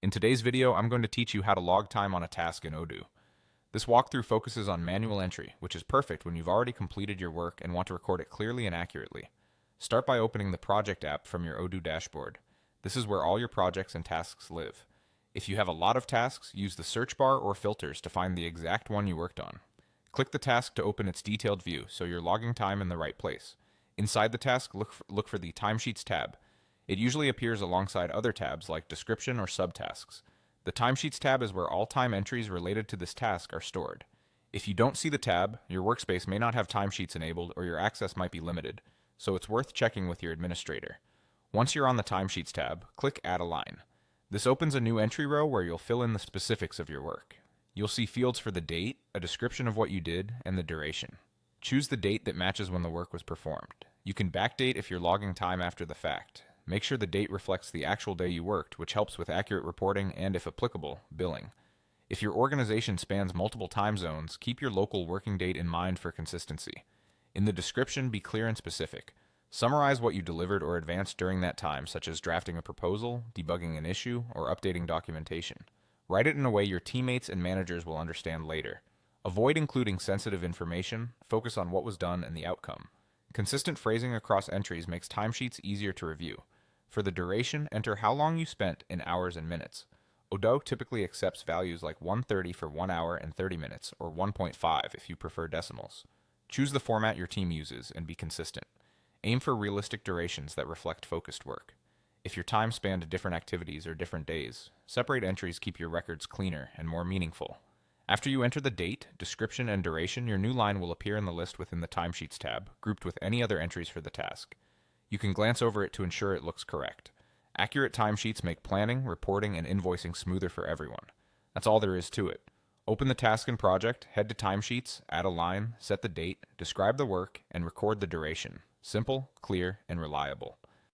In today's video, I'm going to teach you how to log time on a task in Odoo. This walkthrough focuses on manual entry, which is perfect when you've already completed your work and want to record it clearly and accurately. Start by opening the Project app from your Odoo dashboard. This is where all your projects and tasks live. If you have a lot of tasks, use the search bar or filters to find the exact one you worked on. Click the task to open its detailed view, so you're logging time in the right place. Inside the task, look for the Timesheets tab. It usually appears alongside other tabs like description or subtasks. The Timesheets tab is where all time entries related to this task are stored. If you don't see the tab, your workspace may not have timesheets enabled or your access might be limited, so it's worth checking with your administrator. Once you're on the Timesheets tab, click Add a Line. This opens a new entry row where you'll fill in the specifics of your work. You'll see fields for the date, a description of what you did, and the duration. Choose the date that matches when the work was performed. You can backdate if you're logging time after the fact. Make sure the date reflects the actual day you worked, which helps with accurate reporting and, if applicable, billing. If your organization spans multiple time zones, keep your local working date in mind for consistency. In the description, be clear and specific. Summarize what you delivered or advanced during that time, such as drafting a proposal, debugging an issue, or updating documentation. Write it in a way your teammates and managers will understand later. Avoid including sensitive information, focus on what was done and the outcome. Consistent phrasing across entries makes timesheets easier to review. For the duration, enter how long you spent in hours and minutes. Odoo typically accepts values like 130 for 1 hour and 30 minutes, or 1.5 if you prefer decimals. Choose the format your team uses and be consistent. Aim for realistic durations that reflect focused work. If your time spanned different activities or different days, separate entries keep your records cleaner and more meaningful. After you enter the date, description, and duration, your new line will appear in the list within the Timesheets tab, grouped with any other entries for the task. You can glance over it to ensure it looks correct. Accurate timesheets make planning, reporting, and invoicing smoother for everyone. That's all there is to it. Open the task and project, head to Timesheets, add a line, set the date, describe the work, and record the duration. Simple, clear, and reliable.